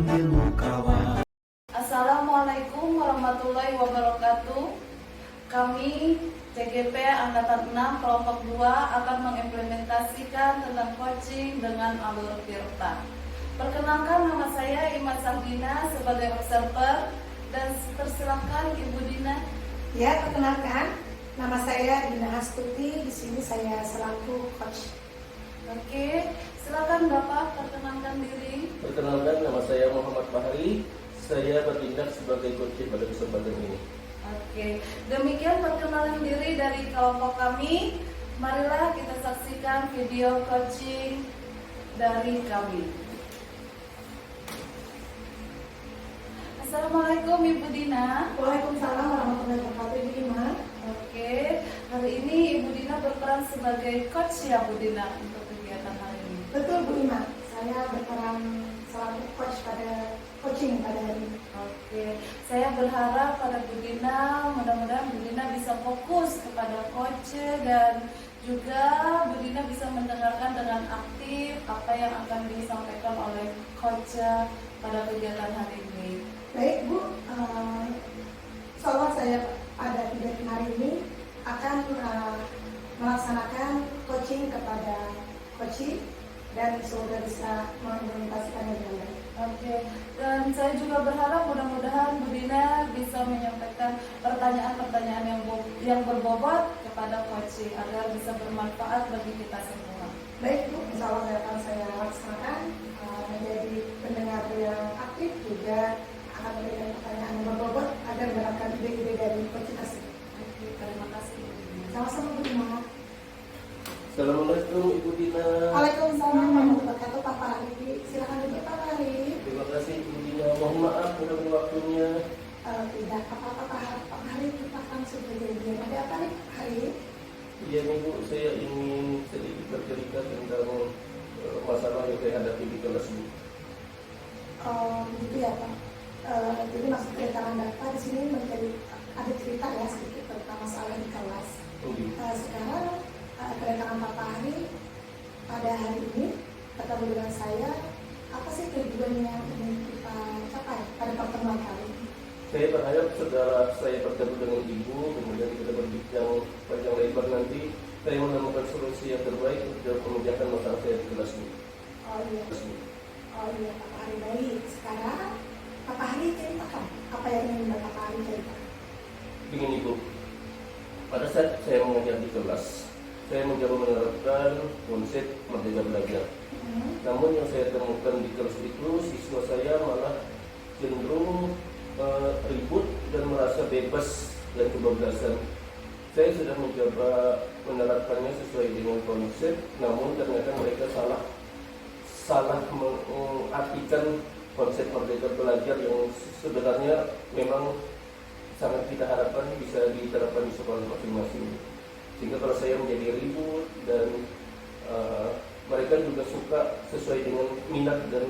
ilmu kawan. Assalamualaikum warahmatullahi wabarakatuh. Kami CGP Angkatan 6 Kelompok 2 akan mengimplementasikan tentang coaching dengan alur Tirta. Perkenalkan, nama saya Ima Sahdina sebagai observer dan persilakan Ibu Dina. Ya, perkenalkan, nama saya Dina Astuti. Di sini saya selaku coach. Oke, silakan Bapak perkenalkan diri. Perkenalkan, nama saya Muhammad Bahari. Saya bertindak sebagai coach pada kesempatan ini. Oke, demikian perkenalan diri dari kelompok kami. Marilah kita saksikan video coaching dari kami. Assalamualaikum Ibu Dina. Waalaikumsalam warahmatullahi wabarakatuh, Ibu Dina. Oke, hari ini Ibu Dina berperan sebagai coach ya Bu Dina untuk kegiatan hari ini. Betul Bu Ima, saya berperan selaku coach pada coaching pada hari ini. Oke, saya berharap pada Bu Dina, mudah-mudahan Bu Dina bisa fokus kepada coach dan juga Bu Dina bisa mendengarkan dengan aktif apa yang akan disampaikan oleh coach pada kegiatan hari ini. Baik Bu, insyaallah saya pada kegiatan hari ini akan melaksanakan coaching kepada coaching dan semoga bisa mengimplementasikannya dengan baik. Oke, dan saya juga berharap mudah-mudahan Bu Dina bisa menyampaikan pertanyaan-pertanyaan yang berbobot kepada coaching agar bisa bermanfaat bagi kita semua. Baik Bu, insyaallah akan saya laksanakan menjadi pendengar yang aktif, juga akan memberikan pertanyaan yang berbobot agar mendapatkan ide-ide dari coaching tersebut. Oke, terima kasih Bu Dina. Sama-sama Bu Dina. Assalamualaikum Ibu Dina. Waalaikumsalam warahmatullahi wabarakatuh. Pak Fahri, silakan duduk Pak Fahri. Terima kasih Ibu Dina. Mohon maaf mengganggu waktunya. Tidak apa-apa Pak Fahri, kita langsung berjanjian. Ada apa nih Pak Fahri? Iya nih Bu, saya ingin sedikit bercerita tentang masalah yang saya hadapi di kelas Bu. Gitu ya Pak. Jadi maksud kedatangan Bapak di sini menjadi ada cerita ya sedikit tentang masalah di kelas. Sekarang kedatangan Pak Fahri pada hari ini ketemu dengan saya, apa sih tujuan yang ingin kita capai pada pertemuan kali ini? Saya berharap setelah saya bertemu dengan Ibu, kemudian kita berbincang panjang lebar nanti, saya menemukan solusi yang terbaik untuk memecahkan masalah saya di kelas Bu. Oh iya Pak Fahri, baik. Sekarang Pak Fahri ceritakan apa yang ingin Bapak Fahri ceritakan. Begini Ibu, pada saat saya mengajar di kelas, saya mencoba menerapkan konsep merdeka belajar. Namun yang saya temukan di kelas itu, siswa saya malah cenderung ribut dan merasa bebas dan kebablasan. Saya sudah mencoba menerapkannya sesuai dengan konsep, namun ternyata mereka salah mengartikan konsep merdeka belajar yang sebenarnya memang sangat kita harapkan bisa diterapkan di sekolah masing-masing. Sehingga kalau saya menjadi ribut dan mereka juga suka sesuai dengan minat dan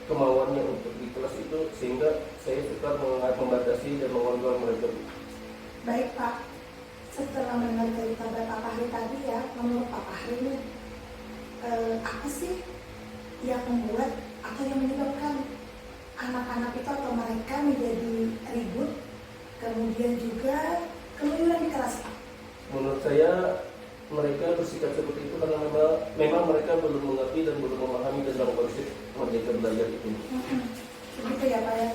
kemauannya untuk di kelas itu, sehingga saya suka membatasi dan mengontrol mereka. Baik Pak, setelah mendengar cerita Bapak Fahri tadi ya, menurut Pak Fahri ini apa sih yang membuat atau yang menyebabkan anak-anak itu atau mereka menjadi ribut, kemudian juga keluyuran di kelas Pak? Menurut saya mereka bersikap seperti itu karena memang mereka belum mengerti dan belum memahami tentang konsep merdeka belajar itu. Begitu ya Pak ya.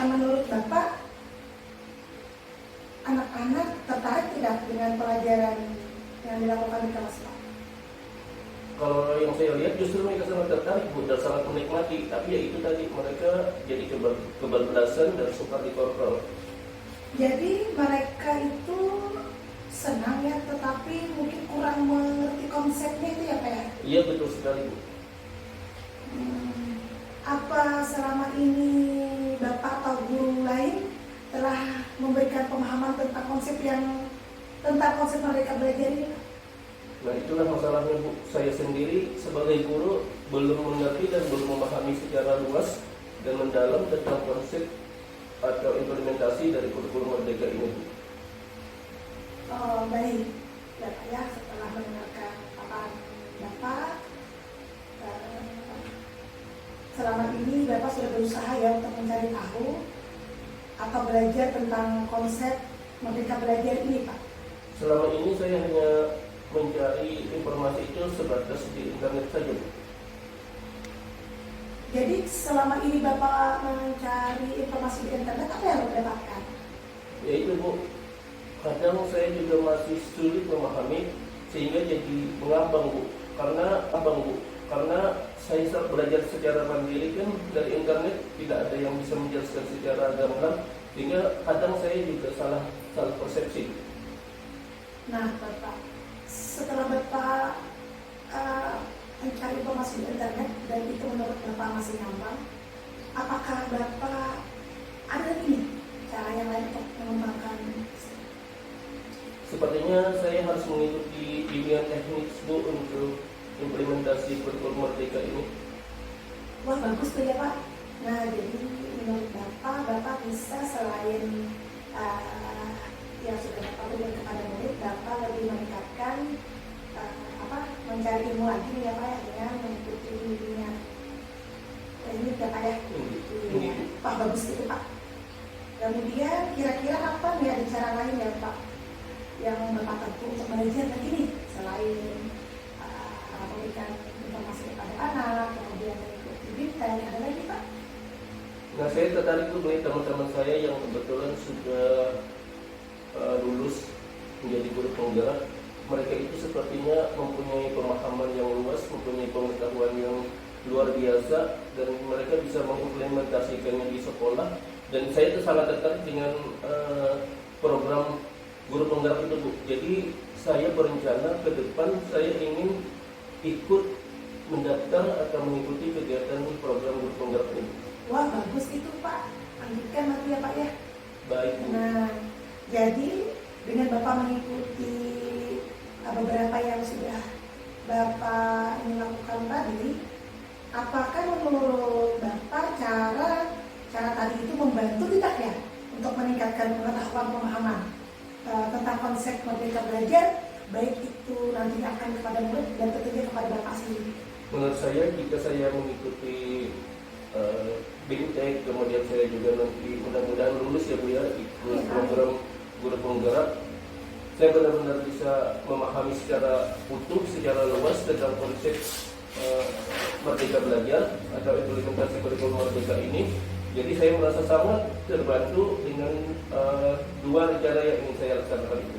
Menurut Bapak, anak-anak tertarik tidak dengan pelajaran yang dilakukan di kelas Pak? Kalau yang saya lihat justru mereka sangat tertarik Bu, dan sangat menikmati. Tapi ya itu tadi, mereka jadi kebablasan dan suka dikontrol. Jadi mereka itu senang ya, tetapi mungkin kurang mengerti konsepnya itu ya Pak ya? Iya betul sekali Bu. Apa selama ini Bapak atau guru lain telah memberikan pemahaman tentang konsep merdeka belajar ini? Nah itulah masalahnya Bu. Saya sendiri sebagai guru belum mengerti dan belum memahami secara luas dan mendalam tentang konsep atau implementasi dari kurikulum merdeka ini Bu. Oh baik. ya Pak ya, setelah mendengarkan paparan Bapak, selama ini Bapak sudah berusaha ya untuk mencari tahu atau belajar tentang konsep Merdeka Belajar ini Pak. Selama ini saya hanya mencari informasi itu sebatas di internet saja, Bu. Jadi selama ini Bapak mencari informasi di internet, apa yang Bapak dapatkan? Ya itu, Bu, kadang saya juga masih sulit memahami sehingga jadi mengambang, Bu. Karena saya belajar secara mandiri kan dari internet, tidak ada yang bisa menjelaskan secara gamblang, sehingga kadang saya juga salah persepsi. Nah Bapak, setelah Bapak mencari informasi di internet dan itu menurut Bapak masih ngambang, apakah Bapak ada ini cara yang lain untuk mengembangkan? Sepertinya saya harus mengikuti bimbingan teknis, Bu, untuk implementasi kurikulum Merdeka ini. Wah bagus tuh ya Pak. Nah jadi menurut Bapak bisa selain yang sudah Bapak berikan kepada murid, Bapak lebih meningkatkan mencari ilmu lagi ya Pak ya, dengan mengikuti bimbingan. Ini ya Pak ya. Ini. Pak bagus itu Pak. Kemudian kira-kira apa nih ada cara lain ya Pak yang Bapak tempuh untuk belajar lagi nih selain memberikan informasi kepada anak, kemudian mengikuti bimbingan, ada lagi Pak? Nah, saya tertarik tuh melihat teman-teman saya yang kebetulan sudah lulus menjadi guru penggerak. Mereka itu sepertinya mempunyai pemahaman yang luas, mempunyai pengetahuan yang luar biasa, dan mereka bisa mengimplementasikannya di sekolah. Dan saya itu sangat tertarik dengan program guru penggerak itu, Bu. Jadi saya berencana ke depan saya ingin ikut mendaftar atau mengikuti kegiatan program guru penggerak ini. Wah bagus itu Pak, lanjutkan nanti ya Pak ya. Baik, Bu. Nah jadi dengan Bapak mengikuti beberapa yang sudah Bapak ini lakukan tadi, apakah menurut Bapak cara tadi itu membantu tidak ya untuk meningkatkan pengetahuan pemahaman tentang konsep Merdeka Belajar, baik itu nanti akan kepada murid dan tentunya kepada Bapak sendiri? Menurut saya, jika saya mengikuti BIMTEK, kemudian saya juga nanti mudah-mudahan lulus ya Bu ya, ikut program guru penggerak, saya benar-benar bisa memahami secara utuh, secara luas tentang konsep Merdeka Belajar atau implementasi kurikulum Merdeka ini. Jadi saya merasa sangat terbantu dengan dua rencana yang ingin saya laksanakan itu.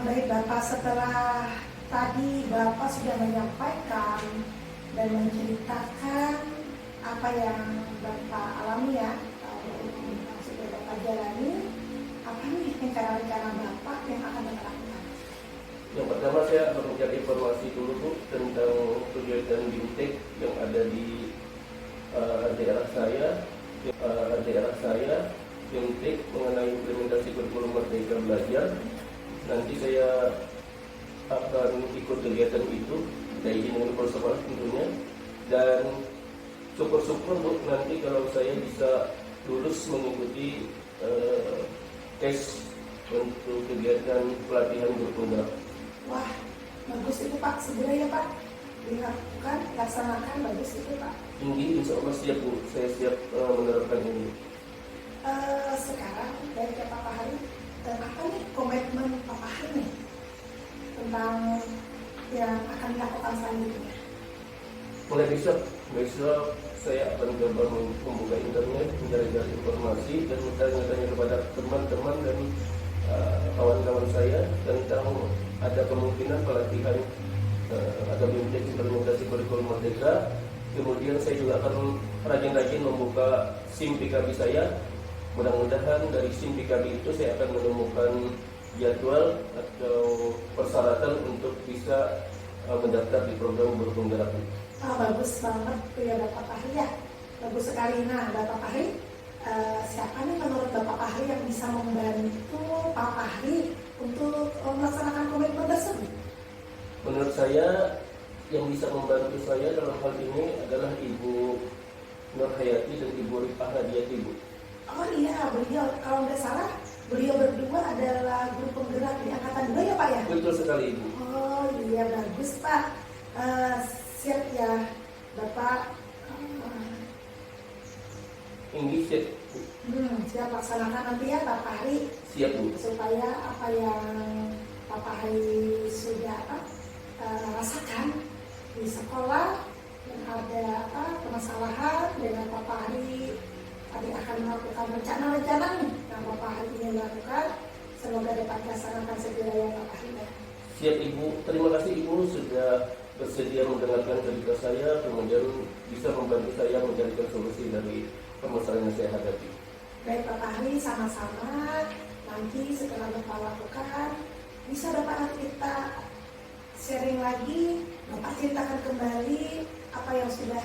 Baik Bapak, setelah tadi Bapak sudah menyampaikan dan menceritakan apa yang Bapak alami ya, yang sudah Bapak jalani, apa nih rencana-rencana Bapak yang akan Bapak lakukan? Yang pertama, saya akan mencari informasi dulu, Bu, tentang kegiatan BIMTEK yang ada di daerah saya, BIMTEK mengenai implementasi kurikulum Merdeka Belajar. Nanti saya akan ikut kegiatan itu, kita izin dengan kepala sekolah tentunya, dan syukur-syukur, Bu, nanti kalau saya bisa lulus mengikuti tes untuk kegiatan pelatihan guru penggerak. Wah, bagus itu Pak, segera ya Pak dilakukan, laksanakan, bagus itu Pak. Tinggi, insya Allah siap, Bu, saya siap menerapkan ini. Sekarang dari Pak Hari, apa nih komitmen Pak Hari nih tentang yang akan dilakukan selanjutnya? Mulai besok saya akan coba membuka internet, mencari informasi dan bertanya-tanya kepada teman-teman dan kawan-kawan saya tentang ada kemungkinan pelatihan atau BIMTEK implementasi kurikulum Merdeka. Kemudian saya juga akan rajin-rajin membuka SIM PKB saya. Mudah-mudahan dari SIM PKB itu saya akan menemukan jadwal atau persyaratan untuk bisa mendaftar di program guru penggerak. Bagus banget tuh ya Bapak Fahri ya, bagus sekali. Nah Bapak Fahri, siapa nih menurut Bapak Fahri yang bisa membantu Pak Fahri untuk melaksanakan komitmen tersebut? Menurut saya yang bisa membantu saya dalam hal ini adalah Ibu Nur Hayati dan Ibu Rifah Hadiati, Bu. Oh iya, beliau kalau nggak salah beliau berdua adalah guru penggerak di angkatan 2 ya Pak ya? Betul sekali Ibu. Oh iya, bagus Pak. Siap ya Bapak. English ya. Siap laksanakan nanti ya Pak Fahri, Siap Bu. supaya apa yang Pak Fahri sudah rasakan di sekolah dan ada permasalahan dengan Pak Fahri, tadi akan melakukan rencana-rencana nih yang Pak Fahri ingin lakukan, semoga dapat dilaksanakan segera ya Pak Fahri ya. Siap Ibu. Terima kasih Ibu sudah bersedia mendengarkan cerita saya, kemudian bisa membantu saya mencarikan solusi dari permasalahan yang saya hadapi. Baik Pak Fahri, sama-sama. Nanti setelah Bapak lakukan, bisa Bapak kita sharing lagi, Bapak ceritakan kembali apa yang sudah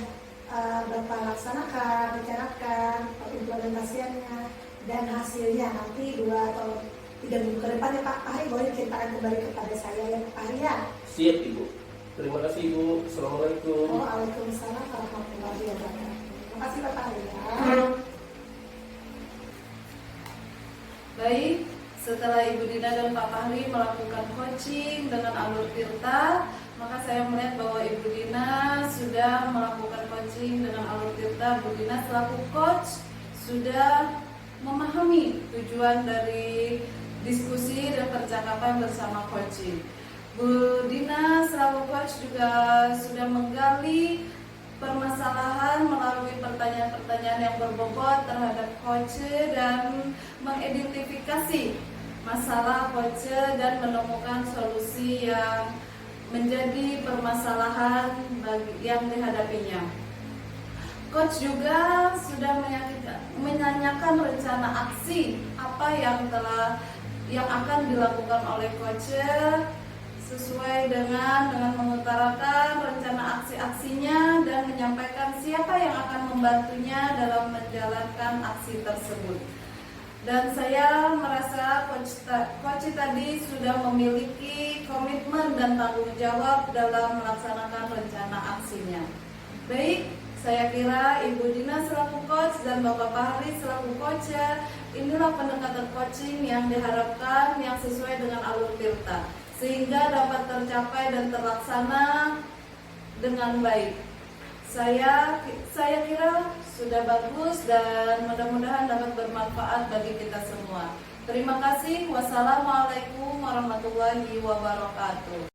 Bapak laksanakan, rencanakan, implementasiannya, dan hasilnya nanti 2 atau 3 minggu ke depan ya Pak Fahri, boleh ceritakan kembali kepada saya ya Pak Fahri ya. Siap Ibu. Terima kasih Ibu. Assalamualaikum. Waalaikumsalam warahmatullahi wabarakatuh. Terima kasih Pak Fahri ya. Baik, setelah Ibu Dina dan Pak Fahri melakukan coaching dengan Alur Tirta, maka saya melihat bahwa Ibu Dina sudah melakukan coaching dengan Alur Tirta. Bu Dina selaku coach sudah memahami tujuan dari diskusi dan percakapan bersama coaching. Bu Dina selaku coach juga sudah menggali permasalahan melalui pertanyaan-pertanyaan yang berbobot terhadap coach dan mengidentifikasi masalah coach dan menemukan solusi yang menjadi permasalahan yang dihadapinya. Coach juga sudah menanyakan rencana aksi apa yang akan dilakukan oleh coach, sesuai dengan mengutarakan rencana aksi-aksinya dan menyampaikan siapa yang akan membantunya dalam menjalankan aksi tersebut. Dan saya merasa coach tadi sudah memiliki komitmen dan tanggung jawab dalam melaksanakan rencana aksinya. Baik, saya kira Ibu Dina selaku coach dan Bapak Fahri selaku coach, inilah pendekatan coaching yang diharapkan yang sesuai dengan Alur Tirta, sehingga dapat tercapai dan terlaksana dengan baik. Saya kira sudah bagus dan mudah-mudahan dapat bermanfaat bagi kita semua. Terima kasih. Wassalamualaikum warahmatullahi wabarakatuh.